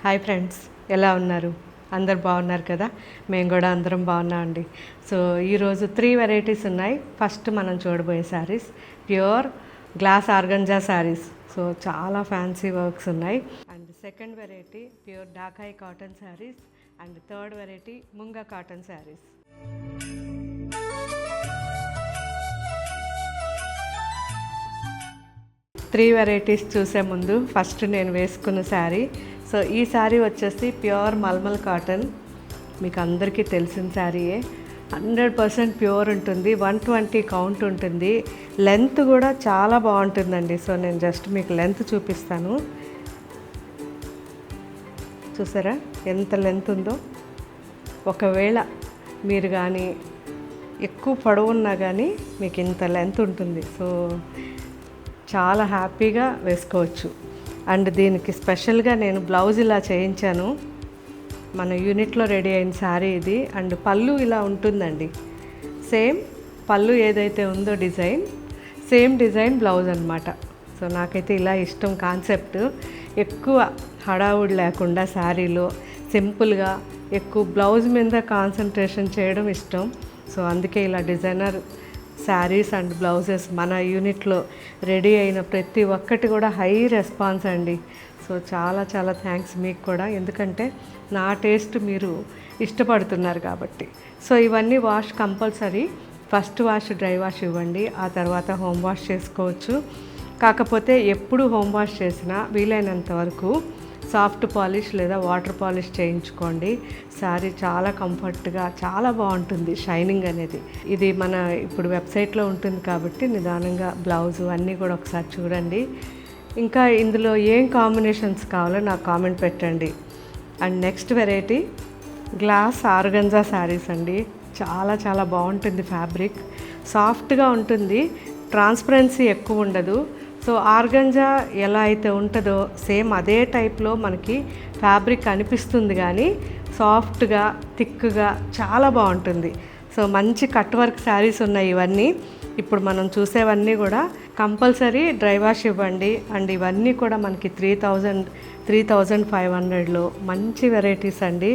Hi friends, ఎలా ఉన్నారు? అందరు బాగున్నారు కదా? మేము కూడా అందరం బాగున్నామండి. సో ఈరోజు 3 వెరైటీస్ ఉన్నాయి. ఫస్ట్ మనం చూడబోయే saris pure glass organza saris. So చాలా ఫ్యాన్సీ వర్క్స్ ఉన్నాయి. And second variety pure Dhakai cotton saris. And third variety munga cotton saris. 3 varieties చూసే ముందు ఫస్ట్ నేను వేసుకున్న శారీ. సో ఈ శారీ వచ్చేసి ప్యూర్ మల్మల్ కాటన్. మీకు అందరికీ తెలిసిన శారీయే. 100% ప్యూర్ ఉంటుంది. 120 కౌంట్ ఉంటుంది. లెంత్ కూడా చాలా బాగుంటుందండి. సో నేను జస్ట్ మీకు లెంత్ చూపిస్తాను. చూసారా ఎంత లెంత్ ఉందో? ఒకవేళ మీరు కానీ ఎక్కువ పొడవు ఉన్నా కానీ మీకు ఇంత లెంత్ ఉంటుంది. సో చాలా హ్యాపీగా వేసుకోవచ్చు. అండ్ దీనికి స్పెషల్గా నేను బ్లౌజ్ ఇలా చేయించాను. మన యూనిట్లో రెడీ అయిన శారీ ఇది. అండ్ పళ్ళు ఇలా ఉంటుందండి. సేమ్ పళ్ళు ఏదైతే ఉందో డిజైన్, సేమ్ డిజైన్ బ్లౌజ్ అనమాట. సో నాకైతే ఇలా ఇష్టం కాన్సెప్ట్. ఎక్కువ హడావుడి లేకుండా శారీలో సింపుల్గా ఎక్కువ బ్లౌజ్ మీద కాన్సన్ట్రేషన్ చేయడం ఇష్టం. సో అందుకే ఇలా డిజైనర్ శారీస్ అండ్ బ్లౌజెస్ మన యూనిట్లో రెడీ అయిన ప్రతి ఒక్కటి కూడా హై రెస్పాన్స్ అండి. సో చాలా చాలా థ్యాంక్స్ మీకు కూడా, ఎందుకంటే నా టేస్ట్ మీరు ఇష్టపడుతున్నారు కాబట్టి. సో ఇవన్నీ wash compulsory. First wash dry wash ఇవ్వండి, ఆ తర్వాత హోమ్ వాష్ చేసుకోవచ్చు. కాకపోతే ఎప్పుడు హోమ్ వాష్ చేసినా వీలైనంత వరకు సాఫ్ట్ పాలిష్ లేదా వాటర్ పాలిష్ చేయించుకోండి. శారీ చాలా కంఫర్ట్గా చాలా బాగుంటుంది. షైనింగ్ అనేది ఇది మన ఇప్పుడు వెబ్సైట్లో ఉంటుంది కాబట్టి నిదానంగా బ్లౌజు అన్నీ కూడా ఒకసారి చూడండి. ఇంకా ఇందులో ఏం కాంబినేషన్స్ కావాలో నాకు కామెంట్ పెట్టండి. And next variety glass organza saris అండి. చాలా చాలా బాగుంటుంది. ఫ్యాబ్రిక్ సాఫ్ట్గా ఉంటుంది, ట్రాన్స్పరెన్సీ ఎక్కువ ఉండదు. సో ఆర్గంజా ఎలా అయితే ఉంటుందో సేమ్ అదే టైప్లో మనకి ఫ్యాబ్రిక్ అనిపిస్తుంది, కానీ సాఫ్ట్గా థిక్గా చాలా బాగుంటుంది. సో మంచి కట్ వర్క్ శారీస్ ఉన్నాయి ఇవన్నీ. ఇప్పుడు మనం చూసేవన్నీ కూడా కంపల్సరీ డ్రై వాష్ ఇవ్వండి. అండ్ ఇవన్నీ కూడా మనకి 3,500లో మంచి వెరైటీస్ అండి.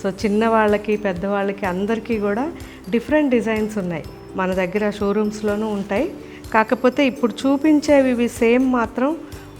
సో చిన్నవాళ్ళకి పెద్దవాళ్ళకి అందరికీ కూడా డిఫరెంట్ డిజైన్స్ ఉన్నాయి. మన దగ్గర షోరూమ్స్లోనూ ఉంటాయి. కాకపోతే ఇప్పుడు చూపించేవి ఇవి సేమ్ మాత్రం,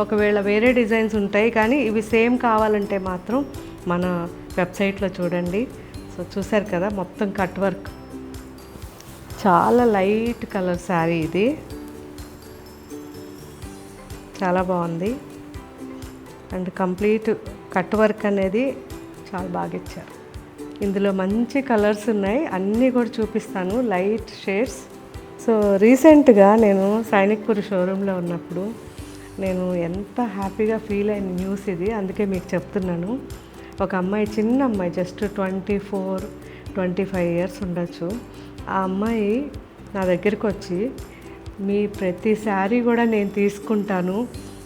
ఒకవేళ వేరే డిజైన్స్ ఉంటాయి, కానీ ఇవి సేమ్ కావాలంటే మాత్రం మన వెబ్సైట్లో చూడండి. సో చూసారు కదా, మొత్తం కట్ వర్క్, చాలా లైట్ కలర్ శారీ ఇది. చాలా బాగుంది. అండ్ కంప్లీట్ కట్ వర్క్ అనేది చాలా బాగా ఇచ్చారు. ఇందులో మంచి కలర్స్ ఉన్నాయి, అన్నీ కూడా చూపిస్తాను, లైట్ షేడ్స్. సో రీసెంట్గా నేను సైనిక్పూర్ షోరూంలో ఉన్నప్పుడు నేను ఎంత హ్యాపీగా ఫీల్ అయిన న్యూస్ ఇది, అందుకే మీకు చెప్తున్నాను. ఒక అమ్మాయి, చిన్న అమ్మాయి, జస్ట్ 24-25 ఇయర్స్ ఉండొచ్చు. ఆ అమ్మాయి నా దగ్గరికి వచ్చి, మీ ప్రతి శారీ కూడా నేను తీసుకుంటాను,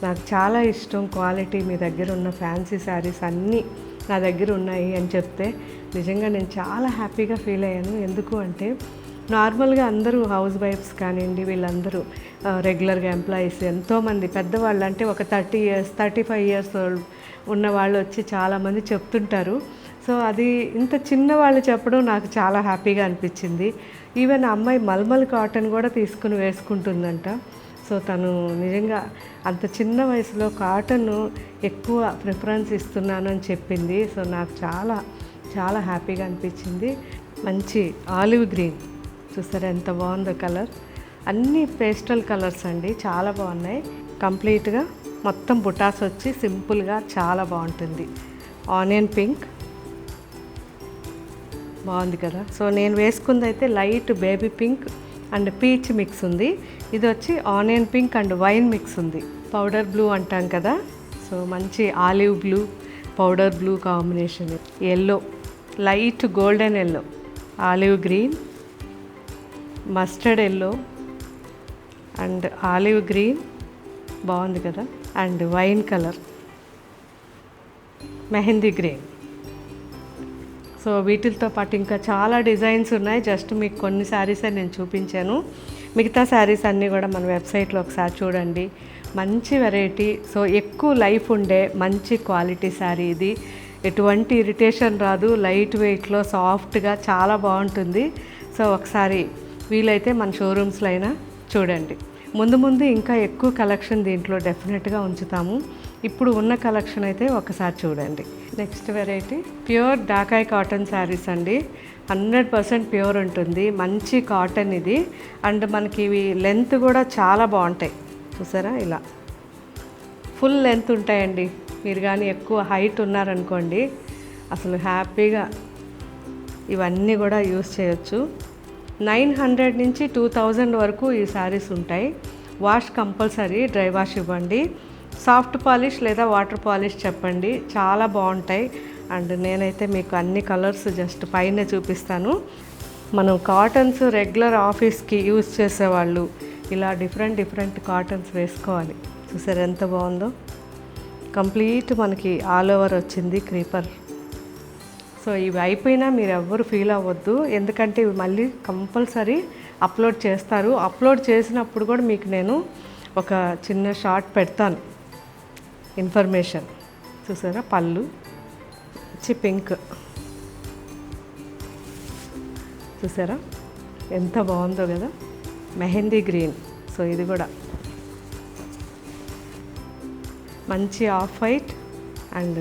నాకు చాలా ఇష్టం క్వాలిటీ, మీ దగ్గర ఉన్న ఫ్యాన్సీ శారీస్ అన్నీ నా దగ్గర ఉన్నాయి అని చెప్తే నిజంగా నేను చాలా హ్యాపీగా ఫీల్ అయ్యాను. ఎందుకు అంటే నార్మల్గా అందరూ హౌస్ వైఫ్స్ కానివ్వండి, వీళ్ళందరూ రెగ్యులర్గా ఎంప్లాయీస్, ఎంతోమంది పెద్దవాళ్ళు, అంటే ఒక 30 ఇయర్స్ 35 ఇయర్స్ ఉన్న వాళ్ళు వచ్చి చాలామంది చెప్తుంటారు. సో అది ఇంత చిన్నవాళ్ళు చెప్పడం నాకు చాలా హ్యాపీగా అనిపించింది. ఈవెన్ అమ్మాయి మల్మల్ కాటన్ కూడా తీసుకుని వేసుకుంటుందంట. సో తను నిజంగా అంత చిన్న వయసులో కాటన్ ఎక్కువ ప్రిఫరెన్స్ ఇస్తున్నాను అని చెప్పింది. సో నాకు చాలా చాలా హ్యాపీగా అనిపించింది. మంచి ఆలివ్ గ్రీన్, చూసారా ఎంత బాగుందో కలర్. అన్నీ పేస్టల్ కలర్స్ అండి, చాలా బాగున్నాయి. కంప్లీట్గా మొత్తం బుటాస్ వచ్చి సింపుల్గా చాలా బాగుంటుంది. ఆనియన్ పింక్ బాగుంది కదా. సో నేను వేసుకుంది అయితే light baby pink and peach mix ఉంది. ఇది వచ్చి onion pink and wine mix ఉంది. పౌడర్ బ్లూ అంటాం కదా, సో మంచి olive blue, powder blue combination. Yellow, light golden yellow, olive green, mustard yellow and olive green బాగుంది కదా. And wine colour, mehndi green. So వీటితో పాటు ఇంకా చాలా డిజైన్స్ ఉన్నాయి. జస్ట్ మీకు కొన్ని శారీసే నేను చూపించాను. మిగతా శారీస్ అన్నీ కూడా మన వెబ్సైట్లో ఒకసారి చూడండి. మంచి వెరైటీ. సో ఎక్కువ లైఫ్ ఉండే మంచి క్వాలిటీ శారీ ఇది. ఎటువంటి ఇరిటేషన్ రాదు, లైట్ వెయిట్లో సాఫ్ట్గా చాలా బాగుంటుంది. సో ఒకసారి వీలైతే మన షోరూమ్స్లో అయినా చూడండి. ముందు ముందు ఇంకా ఎక్కువ కలెక్షన్ దీంట్లో డెఫినెట్గా ఉంచుతాము. ఇప్పుడు ఉన్న కలెక్షన్ అయితే ఒకసారి చూడండి. Next variety pure Dhakai cotton saris అండి. 100% ప్యూర్ ఉంటుంది, మంచి కాటన్ ఇది. అండ్ మనకి ఇవి లెంత్ కూడా చాలా బాగుంటాయి. చూసారా, ఇలా ఫుల్ లెంత్ ఉంటాయండి. మీరు కానీ ఎక్కువ హైట్ ఉన్నారనుకోండి, అసలు హ్యాపీగా ఇవన్నీ కూడా యూస్ చేయొచ్చు. 900 నుంచి 2000 వరకు ఈ శారీస్ ఉంటాయి. వాష్ కంపల్సరీ, డ్రై వాష్ ఇవ్వండి. సాఫ్ట్ పాలిష్ లేదా వాటర్ పాలిష్ చెప్పండి, చాలా బాగుంటాయి. అండ్ నేనైతే మీకు అన్ని కలర్స్ జస్ట్ పైన చూపిస్తాను. మనం కాటన్స్ రెగ్యులర్ ఆఫీస్కి యూజ్ చేసేవాళ్ళు ఇలా డిఫరెంట్ కాటన్స్ వేసుకోవాలి. చూసారు ఎంత బాగుందో. కంప్లీట్ మనకి ఆల్ ఓవర్ వచ్చింది క్రీపర్. సో ఇవి అయిపోయినా మీరు ఎవ్వరు ఫీల్ అవ్వద్దు, ఎందుకంటే ఇవి మళ్ళీ కంపల్సరీ అప్లోడ్ చేస్తారు. అప్లోడ్ చేసినప్పుడు కూడా మీకు నేను ఒక చిన్న షార్ట్ పెడతాను ఇన్ఫర్మేషన్. చూసారా, పళ్ళు వచ్చి పింక్. చూసారా ఎంత బాగుందో కదా, మెహందీ గ్రీన్. సో ఇది కూడా మంచి ఆఫ్ వైట్ అండ్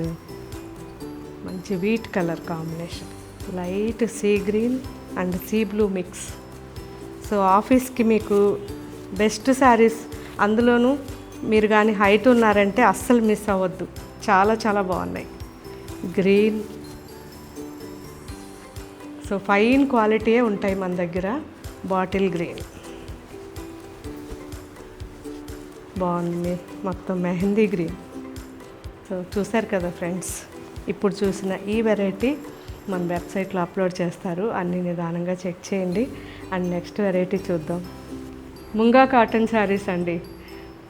మంచి wheat colour combination, light sea green and sea blue mix. So ఆఫీస్కి మీకు బెస్ట్ శారీస్. అందులోనూ మీరు కానీ హైట్ ఉన్నారంటే అస్సలు మిస్ అవ్వద్దు, చాలా చాలా బాగున్నాయి. గ్రీన్. సో ఫైన్ క్వాలిటీయే ఉంటాయి మన దగ్గర. బాటిల్ గ్రీన్ బాగుంది, మొత్తం మెహందీ గ్రీన్. సో చూసారు కదా ఫ్రెండ్స్, ఇప్పుడు చూసిన ఈ వెరైటీ మన వెబ్సైట్లో అప్లోడ్ చేస్తారు, అన్ని నిదానంగా చెక్ చేయండి. అండ్ నెక్స్ట్ వెరైటీ చూద్దాం. ముంగా కాటన్ శారీస్ అండి.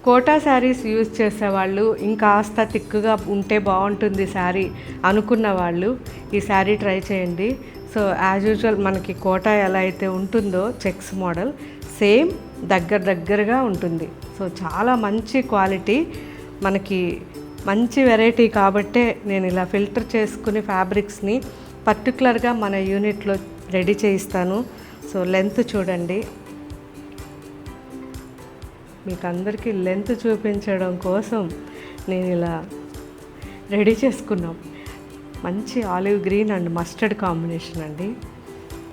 కోటా శారీస్ యూజ్ చేసేవాళ్ళు, ఇంకాస్త థిక్గా ఉంటే బాగుంటుంది శారీ అనుకున్న వాళ్ళు ఈ శారీ ట్రై చేయండి. సో యాజ్ యూజువల్ మనకి కోటా ఎలా అయితే ఉంటుందో చెక్స్ మోడల్ సేమ్ దగ్గరగా ఉంటుంది. సో చాలా మంచి క్వాలిటీ, మనకి మంచి వెరైటీ కాబట్టే నేను ఇలా ఫిల్టర్ చేసుకుని ఫ్యాబ్రిక్స్ని పర్టికులర్గా మన యూనిట్లో రెడీ చేయిస్తాను. సో లెంత్ చూడండి, మీకు అందరికీ లెంత్ చూపించడం కోసం నేను ఇలా రెడీ చేసుకున్నాం. మంచి olive green and mustard combination అండి.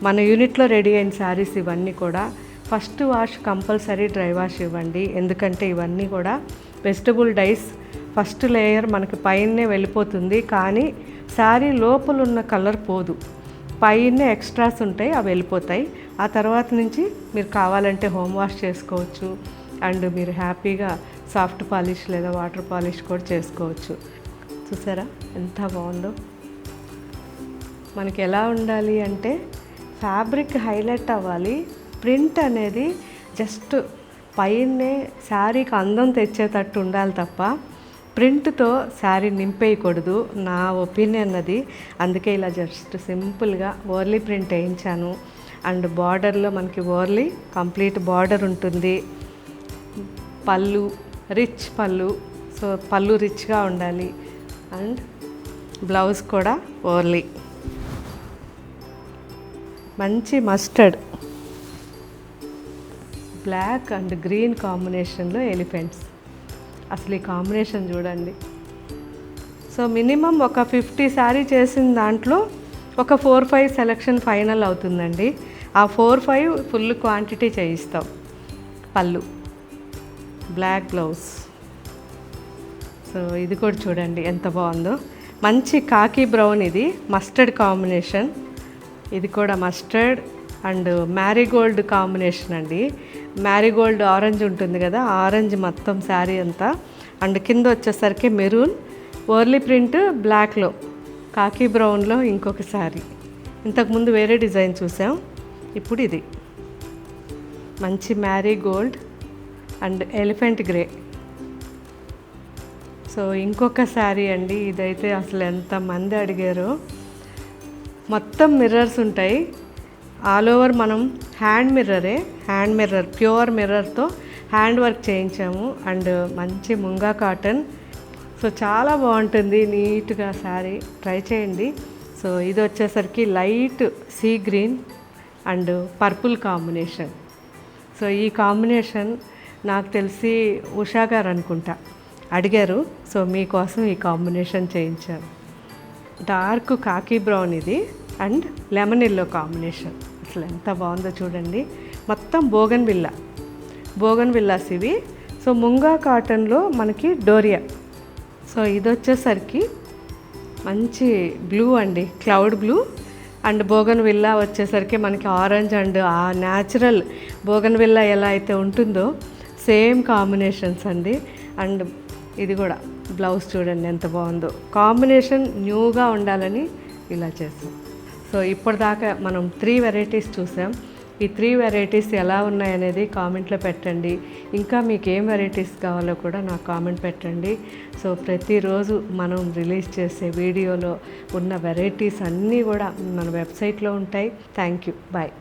మన యూనిట్లో రెడీ అయిన శారీస్ ఇవన్నీ కూడా. First wash compulsory, dry wash ఇవ్వండి, ఎందుకంటే ఇవన్నీ కూడా వెజిటబుల్ డైస్. ఫస్ట్ లేయర్ మనకి పైనే వెళ్ళిపోతుంది, కానీ శారీ లోపల ఉన్న కలర్ పోదు, పైనే ఎక్స్ట్రాస్ ఉంటాయి, అవి వెళ్ళిపోతాయి. ఆ తర్వాత నుంచి మీరు కావాలంటే హోమ్ వాష్ చేసుకోవచ్చు. అండ్ మీరు హ్యాపీగా సాఫ్ట్ పాలిష్ లేదా వాటర్ పాలిష్ కూడా చేసుకోవచ్చు. చూసారా ఎంత బాగుందో. మనకి ఎలా ఉండాలి అంటే ఫ్యాబ్రిక్ హైలైట్ అవ్వాలి, ప్రింట్ అనేది జస్ట్ పైనే శారీకి అందం తెచ్చేటట్టు ఉండాలి తప్ప ప్రింట్తో శారీ నింపేయకూడదు, నా ఒపీనియన్ అది. అందుకే ఇలా జస్ట్ సింపుల్గా ఓర్లీ ప్రింట్ వేయించాను. అండ్ బార్డర్లో మనకి ఓర్లీ కంప్లీట్ బార్డర్ ఉంటుంది. పళ్ళు రిచ్ పళ్ళు, సో పళ్ళు రిచ్గా ఉండాలి. అండ్ బ్లౌజ్ కూడా ఓర్లీ మంచి మస్టర్డ్ బ్లాక్ అండ్ గ్రీన్ కాంబినేషన్లో ఎలిఫెంట్స్. అసలు ఈ కాంబినేషన్ చూడండి. సో మినిమం ఒక 50 శారీ చేసిన దాంట్లో ఒక 4-5 సెలెక్షన్ ఫైనల్ అవుతుందండి. ఆ 4-5 ఫుల్ క్వాంటిటీ చేయిస్తాం. పళ్ళు బ్లాక్ బ్లౌజ్. సో ఇది కూడా చూడండి ఎంత బాగుందో, మంచి కాకి బ్రౌన్, ఇది మస్టర్డ్ కాంబినేషన్. ఇది కూడా మస్టర్డ్ అండ్ మ్యారీగోల్డ్ కాంబినేషన్ అండి. మ్యారీగోల్డ్ ఆరెంజ్ ఉంటుంది కదా, ఆరెంజ్ మొత్తం శారీ అంతా. అండ్ కింద వచ్చేసరికి మెరూన్, ఓర్లీ ప్రింట్ బ్లాక్లో, కాకి బ్రౌన్లో ఇంకొక శారీ. ఇంతకుముందు వేరే డిజైన్ చూసాం, ఇప్పుడు ఇది మంచి Marie Gold and elephant grey. So ఇంకొక శారీ అండి, ఇదైతే అసలు ఎంతమంది అడిగారో. మొత్తం మిర్రర్స్ ఉంటాయి ఆల్ ఓవర్. మనం హ్యాండ్ మిర్రర్ ప్యూర్ మిర్రర్తో హ్యాండ్ వర్క్ చేయించాము అండ్ మంచి ముంగా కాటన్. సో చాలా బాగుంటుంది నీట్గా శారీ, ట్రై చేయండి. సో ఇది వచ్చేసరికి light sea green and purple combination. So ఈ కాంబినేషన్ నాకు తెలిసి ఉషా గారు అనుకుంటా అడిగారు, సో మీకోసం ఈ కాంబినేషన్ చేయించాను. డార్క్ కాకి బ్రౌన్ ఇది అండ్ లెమన్ ఎల్లో కాంబినేషన్. అసలు ఎంత బాగుందో చూడండి. మొత్తం బోగన్ విల్లాస్ ఇవి. సో ముంగా కాటన్లో మనకి డోరియా. సో ఇది వచ్చేసరికి మంచి బ్లూ అండి, క్లౌడ్ బ్లూ అండ్ బోగన్ విల్లా వచ్చేసరికి మనకి ఆరెంజ్ అండ్ ఆ న్యాచురల్ బోగన్ విల్లా ఎలా అయితే ఉంటుందో సేమ్ కాంబినేషన్స్ అండి. అండ్ ఇది కూడా బ్లౌజ్ చూడండి ఎంత బాగుందో. కాంబినేషన్ న్యూగా ఉండాలని ఇలా చేసాం. సో ఇప్పటిదాకా మనం 3 వెరైటీస్ చూసాం. ఈ 3 వెరైటీస్ ఎలా ఉన్నాయనేది కామెంట్లో పెట్టండి. ఇంకా మీకు ఏం వెరైటీస్ కావాలో కూడా నాకు కామెంట్ పెట్టండి. సో ప్రతిరోజు మనం రిలీజ్ చేసే వీడియోలో ఉన్న వెరైటీస్ అన్నీ కూడా మన వెబ్సైట్లో ఉంటాయి. Thank you. బాయ్.